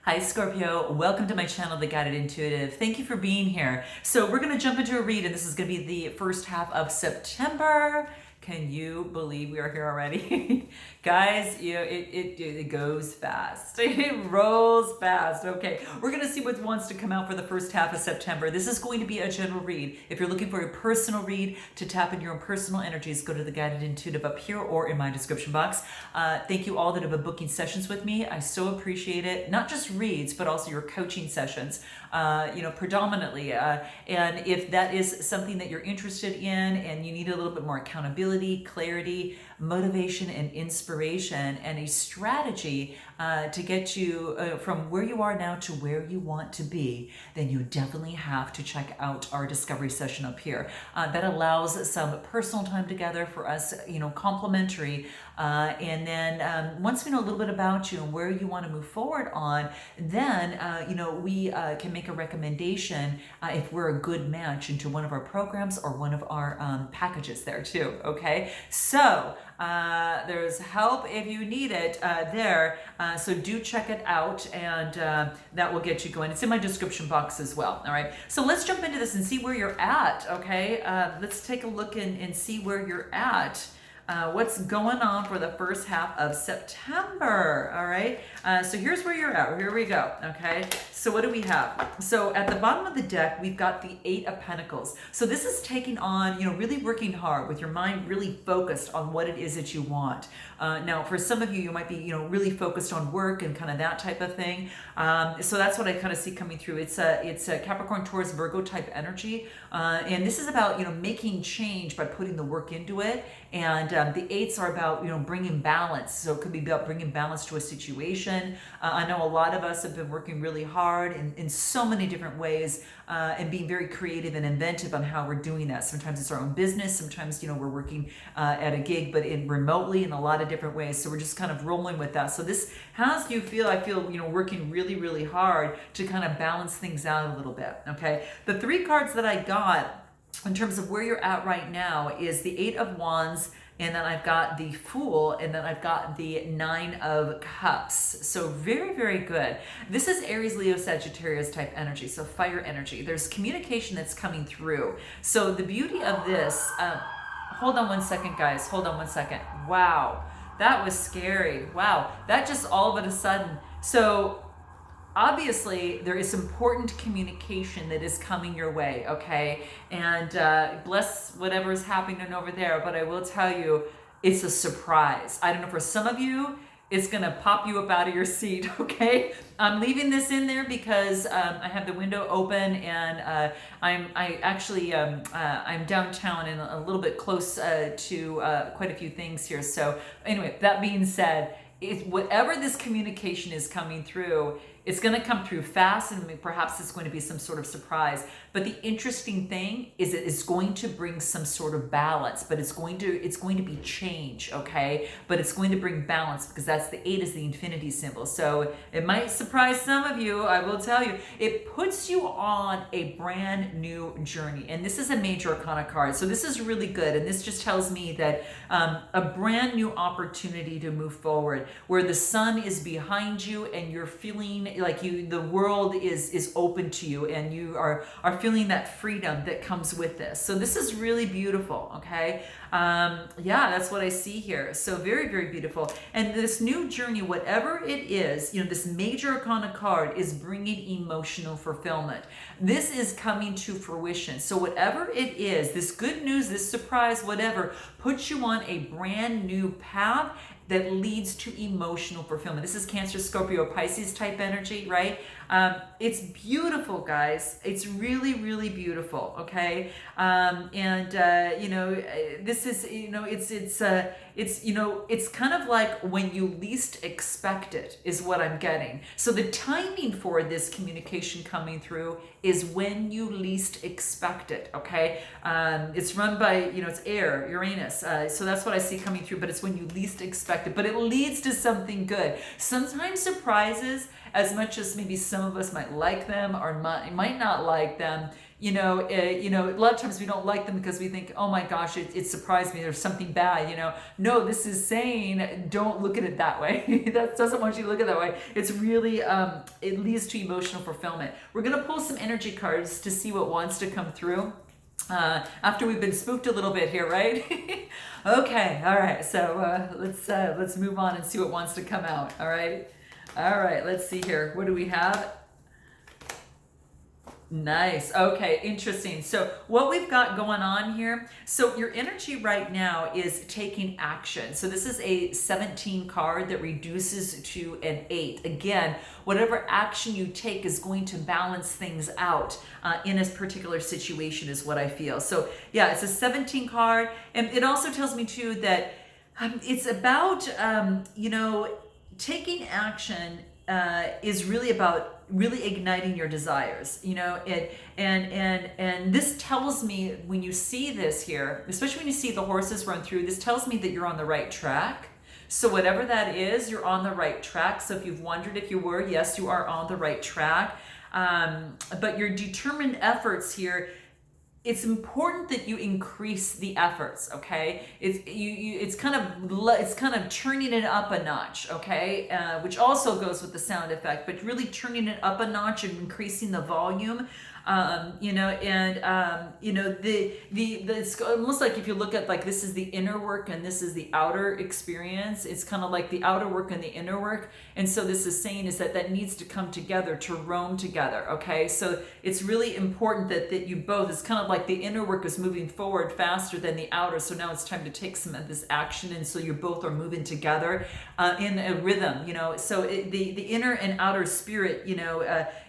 Hi Scorpio, welcome to my channel, The Guided Intuitive. Thank you for being here. So we're going to jump into a read, and this is going to be the first half of September. Can you believe we are here already? Guys, it goes fast. It rolls fast. Okay, we're going to see what wants to come out for the first half of September. This is going to be a general read. If you're looking for a personal read to tap into your own personal energies, go to The Guided Intuitive up here or in my description box. Thank you all that have been booking sessions with me. I so appreciate it. Not just reads, but also your coaching sessions, predominantly. And if that is something that you're interested in and you need a little bit more accountability, clarity, motivation, and inspiration, and a strategy to get you from where you are now to where you want to be, then you definitely have to check out our discovery session up here. That allows some personal time together for us, complimentary. And then once we know a little bit about you and where you want to move forward on, then, we can make a recommendation if we're a good match into one of our programs or one of our packages there too. Okay, so there's help if you need it there. So do check it out, and that will get you going. It's in my description box as well. All right, so let's jump into this and see where you're at. Okay, let's take a look and see where you're at. What's going on for the first half of September. All right, so here's where you're at. Here we go. Okay, so what do we have? So at the bottom of the deck, we've got the Eight of Pentacles. So this is taking on, really working hard with your mind really focused on what it is that you want. Now, for some of you, you might be, really focused on work and kind of that type of thing. So that's what I kind of see coming through. It's a Capricorn, Taurus, Virgo type energy, and this is about, making change by putting the work into it. And the eights are about, bringing balance. So it could be about bringing balance to a situation. I know a lot of us have been working really hard in so many different ways, and being very creative and inventive on how we're doing that. Sometimes it's our own business. Sometimes, we're working at a gig, but remotely in a lot of different ways. So we're just kind of rolling with that. So this has you feel, I feel, working really, really hard to kind of balance things out a little bit. Okay. The three cards that I got in terms of where you're at right now is the Eight of Wands, and then I've got the Fool, and then I've got the Nine of Cups. So very, very good. This is Aries, Leo, Sagittarius type energy, so fire energy. There's communication that's coming through. So the beauty of this, hold on one second, guys. Hold on one second. Wow, that was scary. Wow, that just all of a sudden. So obviously there is important communication that is coming your way, okay? And bless whatever is happening over there, but I will tell you, it's a surprise. I don't know, for some of you, it's gonna pop you up out of your seat, okay? I'm leaving this in there because I have the window open, and I'm downtown and a little bit close to quite a few things here. So anyway, that being said, whatever this communication is coming through, it's going to come through fast, and perhaps it's going to be some sort of surprise. But the interesting thing is it's going to bring some sort of balance, but it's going to be change, okay? But it's going to bring balance, because that's the eight, is the infinity symbol. So it might surprise some of you, I will tell you. It puts you on a brand new journey, and this is a major arcana card. So this is really good, and this just tells me that a brand new opportunity to move forward, where the sun is behind you and you're feeling like the world is open to you, and you are feeling that freedom that comes with this. So this is really beautiful, okay? That's what I see here. So very, very beautiful. And this new journey, whatever it is, this major arcana card is bringing emotional fulfillment. This is coming to fruition. So whatever it is, this good news, this surprise, whatever, puts you on a brand new path that leads to emotional fulfillment. This is Cancer, Scorpio, Pisces type energy, right? It's beautiful, guys. It's really, really beautiful, okay? This is, it's kind of like when you least expect it is what I'm getting. So the timing for this communication coming through is when you least expect it, okay? It's run by, it's air, Uranus. So that's what I see coming through, but it's when you least expect it, but it leads to something good. Sometimes surprises, as much as maybe some of us might like them or might not like them, a lot of times we don't like them because we think, oh my gosh, it surprised me, there's something bad. No, this is saying don't look at it that way. That doesn't want you to look at it that way. It's really it leads to emotional fulfillment. We're going to pull some energy cards to see what wants to come through after we've been spooked a little bit here, right? Okay, all right, so let's move on and see what wants to come out. All right, let's see here. What do we have? Nice. Okay, interesting. So what we've got going on here, so your energy right now is taking action. So this is a 17 card that reduces to an 8. Again, whatever action you take is going to balance things out in a particular situation is what I feel. So yeah, it's a 17 card. And it also tells me too that it's about, taking action is really about really igniting your desires, and this tells me, when you see this here, especially when you see the horses run through, this tells me that you're on the right track. So whatever that is, you're on the right track. So if you've wondered if you were, yes, you are on the right track. But your determined efforts here, it's important that you increase the efforts, okay? It's kind of turning it up a notch, okay? Which also goes with the sound effect, but really turning it up a notch and increasing the volume. It's almost like if you look at, like, this is the inner work and this is the outer experience. It's kind of like the outer work and the inner work. And so this is saying is that needs to come together, to roam together, okay? So it's really important that you both, it's kind of like the inner work is moving forward faster than the outer. So now it's time to take some of this action. And so you both are moving together in a rhythm, So the inner and outer spirit,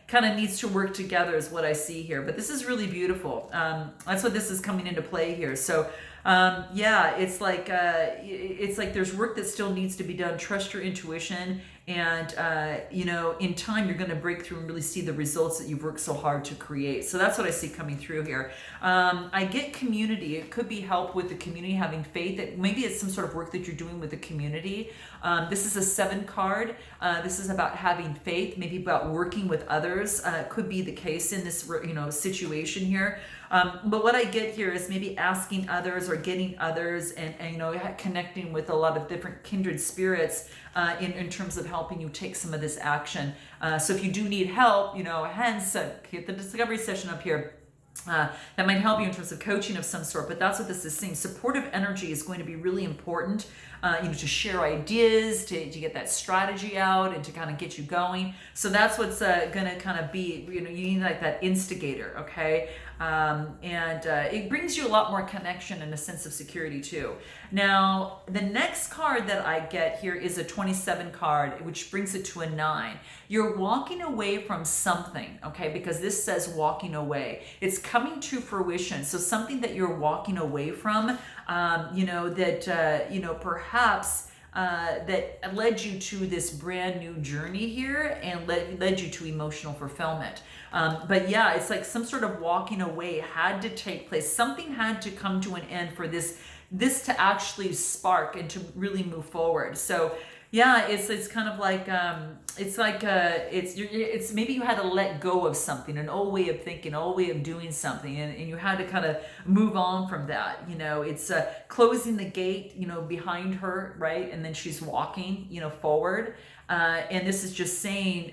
kind of needs to work together is what I see here. But this is really beautiful. That's what this is coming into play here. So it's like there's work that still needs to be done. Trust your intuition, and in time you're going to break through and really see the results that you've worked so hard to create. So that's what I see coming through here. I get community. It could be help with the community, having faith. That maybe it's some sort of work that you're doing with the community. This is a 7 card. This is about having faith, maybe about working with others. Could be the case in this situation here. But what I get here is maybe asking others or getting others and connecting with a lot of different kindred spirits in terms of helping you take some of this action. So if you do need help, hence get the discovery session up here. That might help you in terms of coaching of some sort, but that's what this is saying. Supportive energy is going to be really important, to share ideas, to get that strategy out and to kind of get you going. So that's what's going to kind of be, you need like that instigator, okay? It brings you a lot more connection and a sense of security too. Now, the next card that I get here is a 27 card, which brings it to a 9. You're walking away from something, okay? Because this says walking away. It's coming to fruition. So something that you're walking away from, perhaps that led you to this brand new journey here and led you to emotional fulfillment. But yeah, it's like some sort of walking away had to take place. Something had to come to an end for this to actually spark and to really move forward. So yeah, it's kind of like it's maybe you had to let go of something, an old way of thinking, an old way of doing something, and you had to kind of move on from that. It's closing the gate, behind her, right, and then she's walking, forward, and this is just saying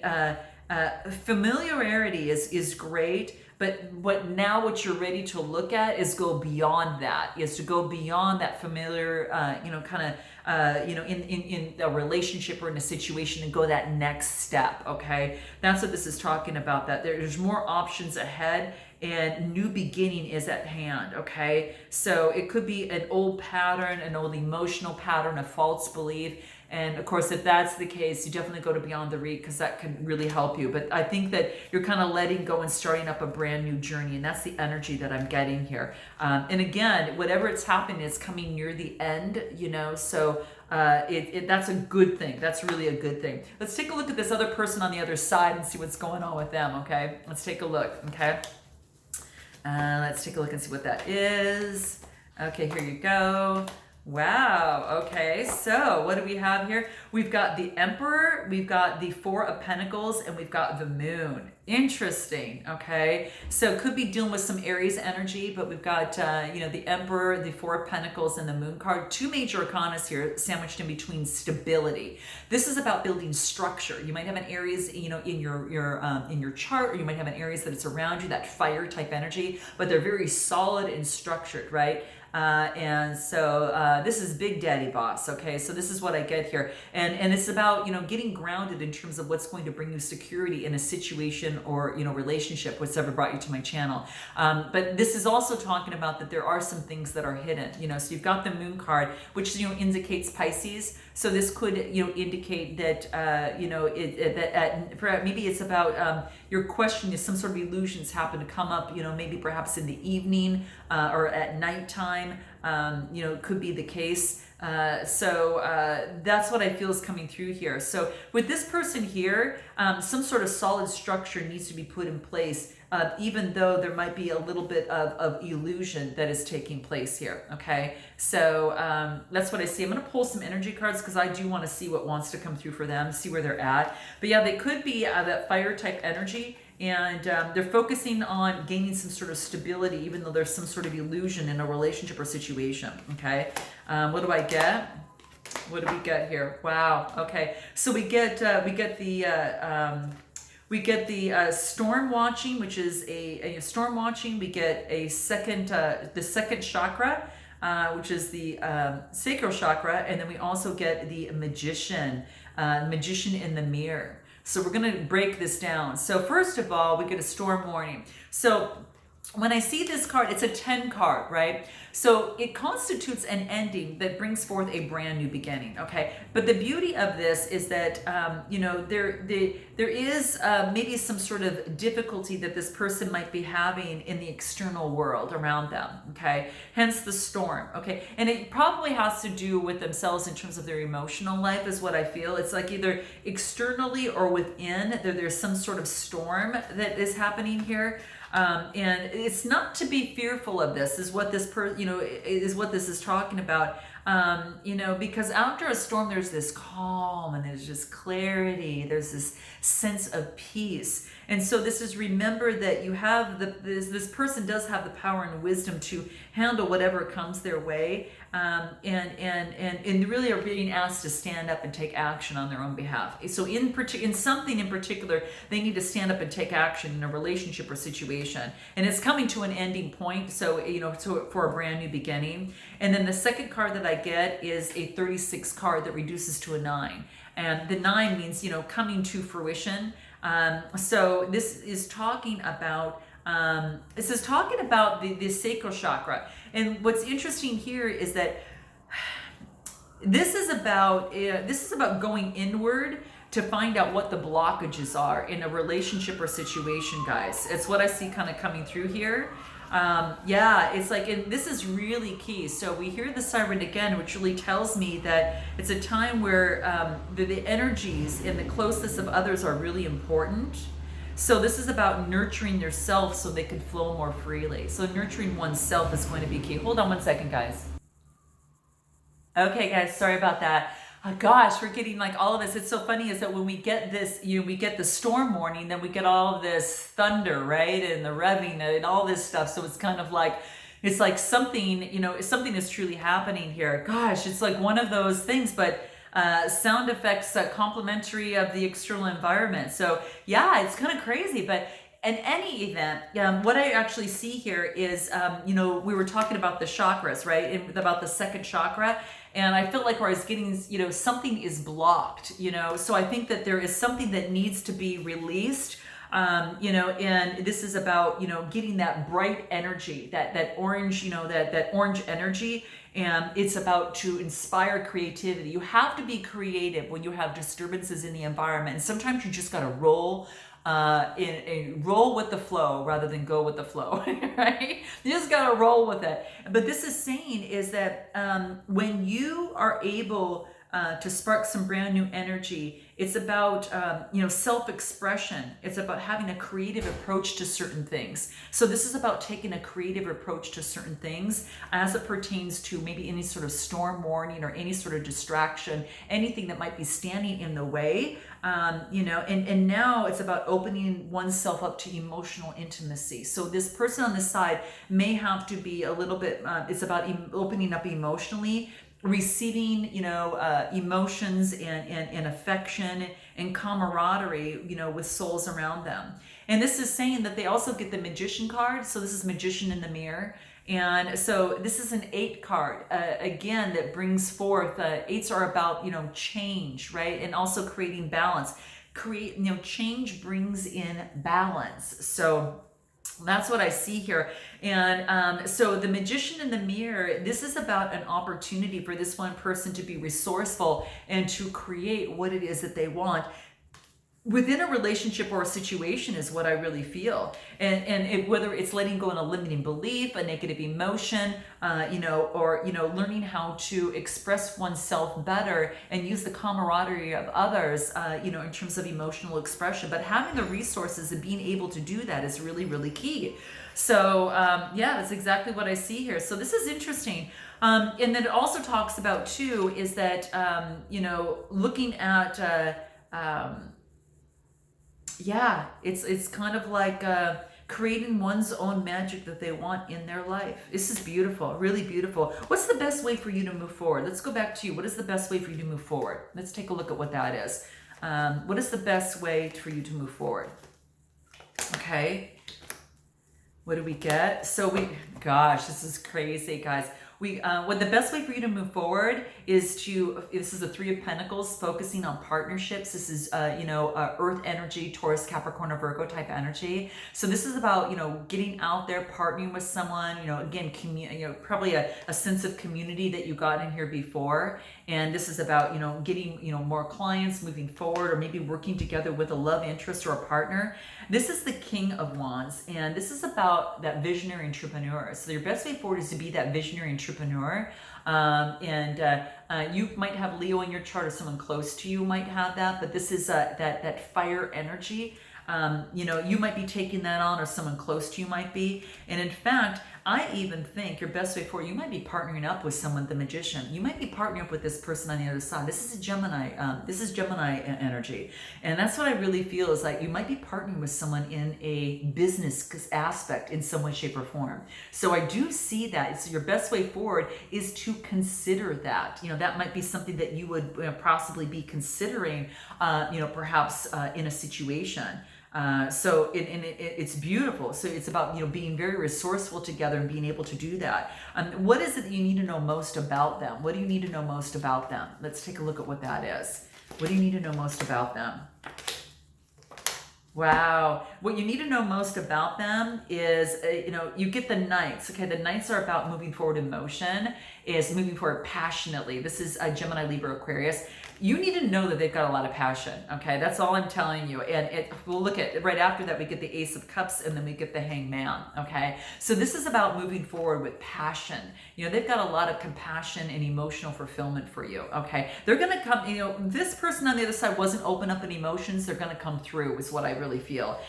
familiarity is great. But now what you're ready to look at is go beyond that, is to go beyond that familiar, in a relationship or in a situation and go that next step, okay? That's what this is talking about, that there's more options ahead and new beginning is at hand, okay? So it could be an old pattern, an old emotional pattern, a false belief. And of course, if that's the case, you definitely go to Beyond the Read because that can really help you. But I think that you're kind of letting go and starting up a brand new journey. And that's the energy that I'm getting here. And again, whatever it's happening is coming near the end, so that's a good thing. That's really a good thing. Let's take a look at this other person on the other side and see what's going on with them, okay? Let's take a look, okay? Let's take a look and see what that is. Okay, here you go. Wow. Okay. So what do we have here? We've got the Emperor, we've got the Four of Pentacles, and we've got the Moon. Interesting. Okay. So could be dealing with some Aries energy, but we've got, the Emperor, the Four of Pentacles, and the Moon card. Two major arcanas here sandwiched in between stability. This is about building structure. You might have an Aries, in your chart, or you might have an Aries that it's around you, that fire type energy, but they're very solid and structured, right? And so this is Big Daddy Boss, okay? So this is what I get here. And it's about, getting grounded in terms of what's going to bring you security in a situation or, relationship, whatever brought you to my channel. But this is also talking about that there are some things that are hidden, so you've got the Moon card, which, indicates Pisces. So this could, indicate that, maybe it's about your question is some sort of illusions happen to come up, maybe perhaps in the evening or at nighttime, could be the case. So that's what I feel is coming through here. So with this person here, some sort of solid structure needs to be put in place, even though there might be a little bit of illusion that is taking place here. Okay, so that's what I see. I'm going to pull some energy cards because I do want to see what wants to come through for them, see where they're at. But yeah, they could be that fire type energy. And they're focusing on gaining some sort of stability, even though there's some sort of illusion in a relationship or situation. Okay, what do I get? What do we get here? Wow. Okay, so we get the storm watching, which is a storm watching. We get a second, the second chakra, which is the sacral chakra, and then we also get the magician in the mirror. So we're going to break this down. So first of all, we get a storm warning. So when I see this card, it's a 10 card, right? So it constitutes an ending that brings forth a brand new beginning, okay? But the beauty of this is that, there is maybe some sort of difficulty that this person might be having in the external world around them, okay? Hence the storm, okay? And it probably has to do with themselves in terms of their emotional life is what I feel. It's like either externally or within, there's some sort of storm that is happening here. And it's not to be fearful of this, is what this is what this is talking about. Because after a storm, there's this calm and there's just clarity. There's this sense of peace. And so this is, remember that you have this person does have the power and wisdom to handle whatever comes their way. And really are being asked to stand up and take action on their own behalf. So in something in particular, they need to stand up and take action in a relationship or situation. And it's coming to an ending point. So, for a brand new beginning. And then the second card that I get is a 36 card that reduces to a 9. And the 9 means, coming to fruition. So this is talking about the sacral chakra. And what's interesting here is that this is about going inward to find out what the blockages are in a relationship or situation, guys. It's what I see kind of coming through here. It's like, and this is really key. So we hear the siren again, which really tells me that it's a time where the energies and the closeness of others are really important. So this is about nurturing their self so they can flow more freely. So nurturing oneself is going to be key. Hold on 1 second, guys. Okay, guys, sorry about that. Oh, gosh, we're getting like all of this. It's so funny is that when we get this, we get the storm warning, then we get all of this thunder, right? And the revving and all this stuff. So it's kind of like, it's like something, something is truly happening here. Gosh, it's like one of those things, but sound effects complementary of the external environment. So yeah, it's kind of crazy, but in any event, what I actually see here is, we were talking about the chakras, right? And about the second chakra. And I felt like where I was getting, something is blocked, so I think that there is something that needs to be released. And this is about, getting that bright energy, that orange, that orange energy. And it's about to inspire creativity. You have to be creative when you have disturbances in the environment. And sometimes you just got to roll roll with the flow rather than go with the flow, right? You just got to roll with it. But this is saying is that when you are able to spark some brand new energy, It's about, self-expression. It's about having a creative approach to certain things. So this is about taking a creative approach to certain things as it pertains to maybe any sort of storm warning or any sort of distraction, anything that might be standing in the way. And now it's about opening oneself up to emotional intimacy. So this person on this side may have to be a little bit, it's about opening up emotionally, receiving, emotions and affection and camaraderie, with souls around them. And this is saying that they also get the magician card. So this is magician in the mirror. And so this is an 8 card, again, that brings forth, 8s are about, change, right? And also creating balance. Change brings in balance. So that's what I see here. And so the magician in the mirror, this is about an opportunity for this one person to be resourceful and to create what it is that they want within a relationship or a situation, is what I really feel. And whether it's letting go of a limiting belief, a negative emotion, or learning how to express oneself better and use the camaraderie of others, in terms of emotional expression. But having the resources and being able to do that is really, really key. So that's exactly what I see here. So this is interesting. And then it also talks about too is that looking at it's kind of like creating one's own magic that they want in their life. This is beautiful, really beautiful. What's the best way for you to move forward? Let's go back to you. What is the best way for you to move forward? Let's take a look at what that is. What is the best way for you to move forward? Okay. What do we get? Gosh, this is crazy, guys. What the best way for you to move forward is this is the 3 of Pentacles, focusing on partnerships. This is, Earth energy, Taurus, Capricorn, or Virgo type energy. So this is about, getting out there, partnering with someone, again, probably a sense of community that you got in here before. And this is about, getting, more clients, moving forward, or maybe working together with a love interest or a partner. This is the King of Wands, and this is about that visionary entrepreneur. So your best way forward is to be that visionary entrepreneur. You might have Leo in your chart, or someone close to you might have that, but this is that fire energy. You might be taking that on, or someone close to you might be. And in fact, I even think your best way forward, you might be partnering up with someone, the magician. You might be partnering up with this person on the other side. This is a Gemini. This is Gemini energy. And that's what I really feel is like you might be partnering with someone in a business aspect in some way, shape, or form. So I do see that. So your best way forward is to consider that. That might be something that you would possibly be considering, perhaps in a situation. It's beautiful. So it's about, being very resourceful together and being able to do that. What is it that you need to know most about them? What do you need to know most about them? Let's take a look at what that is. What do you need to know most about them? Wow. What you need to know most about them is, you get the Knights. Okay, the Knights are about moving forward in motion, is moving forward passionately. This is Gemini, Libra, Aquarius. You need to know that they've got a lot of passion. Okay, that's all I'm telling you. And we'll look at right after that, we get the Ace of Cups, and then we get the Hangman. Okay, so this is about moving forward with passion. They've got a lot of compassion and emotional fulfillment for you. Okay, they're gonna come. This person on the other side wasn't open up in emotions. They're gonna come through, is what I really feel.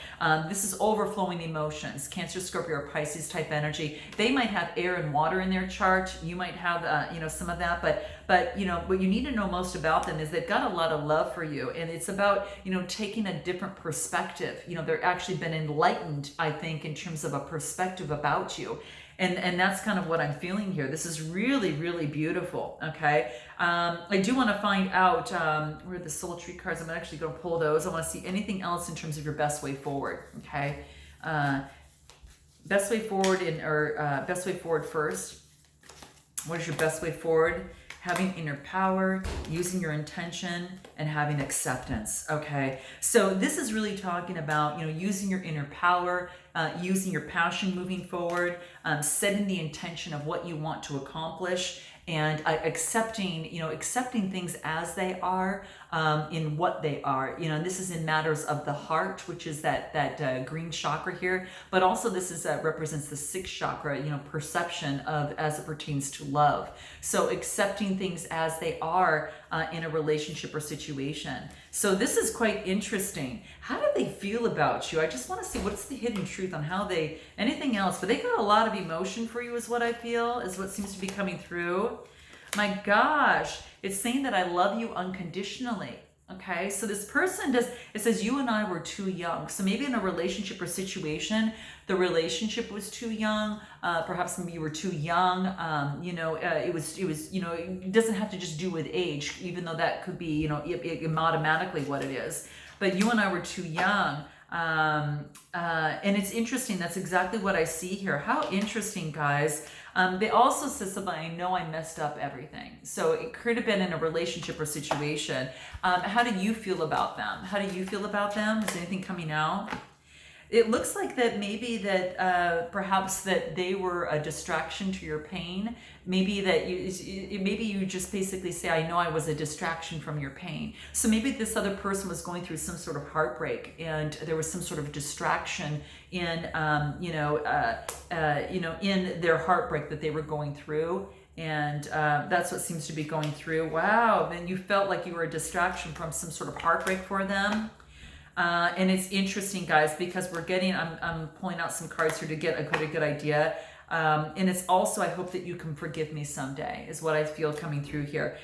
This is overflowing emotions. Cancer, Scorpio, or Pisces type energy. They might have air and water in their chart. You might have some of that, but what you need to know most about them is they've got a lot of love for you, and it's about taking a different perspective. They're actually been enlightened, I think, in terms of a perspective about you. And that's kind of what I'm feeling here. This is really, really beautiful. Okay. I do want to find out where are the soul tree cards. I'm actually going to pull those. I want to see anything else in terms of your best way forward. Okay. Best way forward best way forward first. What is your best way forward? Having inner power, using your intention, and having acceptance. Okay, so this is really talking about using your inner power, using your passion, moving forward, setting the intention of what you want to accomplish, and accepting things as they are, in what they are. This is in matters of the heart, which is that green chakra here, but also this is represents the 6th chakra, perception of as it pertains to love. So accepting things as they are in a relationship or situation. So this is quite interesting. How do they feel about you? I just want to see what's the hidden truth on how they, anything else, but they got a lot of emotion for you is what I feel, is what seems to be coming through. My gosh, it's saying that I love you unconditionally. Okay, so this person does, it says you and I were too young. So maybe in a relationship or situation, the relationship was too young. Perhaps maybe you were too young. It was, it doesn't have to just do with age, even though that could be, automatically what it is. But you and I were too young. And it's interesting. That's exactly what I see here. How interesting, guys. They also said something, I know I messed up everything. So it could have been in a relationship or situation. How do you feel about them? How do you feel about them? Is anything coming out? It looks like that maybe that perhaps that they were a distraction to your pain. Maybe that you just basically say, I know I was a distraction from your pain. So maybe this other person was going through some sort of heartbreak, and there was some sort of distraction in in their heartbreak that they were going through. And that's what seems to be going through. Wow. Then you felt like you were a distraction from some sort of heartbreak for them. And it's interesting, guys, because I'm pulling out some cards here to get a good idea. And it's also, I hope that you can forgive me someday, is what I feel coming through here.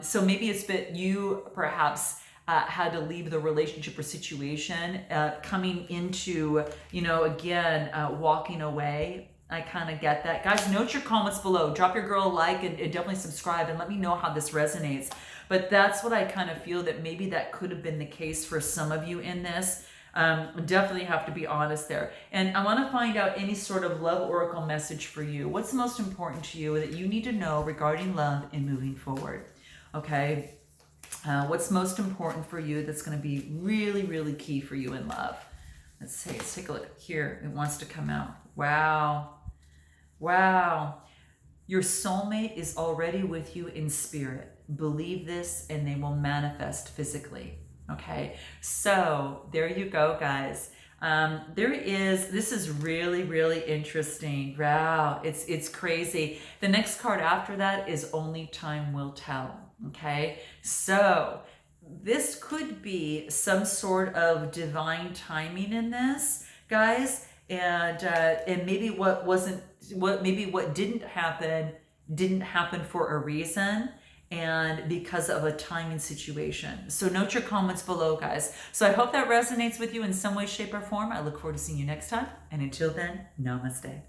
So maybe it's that you perhaps had to leave the relationship or situation, coming into, walking away. I kind of get that. Guys, note your comments below. Drop your girl a like and definitely subscribe and let me know how this resonates. But that's what I kind of feel, that maybe that could have been the case for some of you in this. Definitely have to be honest there. And I want to find out any sort of love oracle message for you. What's most important to you that you need to know regarding love and moving forward? Okay. What's most important for you that's going to be really, really key for you in love? Let's take a look here. It wants to come out. Wow. Wow. Your soulmate is already with you in spirit. Believe this and they will manifest physically. Okay. So there you go, guys. This is really, really interesting. Wow. It's crazy. The next card after that is only time will tell. Okay. So this could be some sort of divine timing in this, guys. And maybe what didn't happen for a reason, and because of a timing situation. So note your comments below, guys. So I hope that resonates with you in some way, shape, or form. I look forward to seeing you next time. And until then, namaste.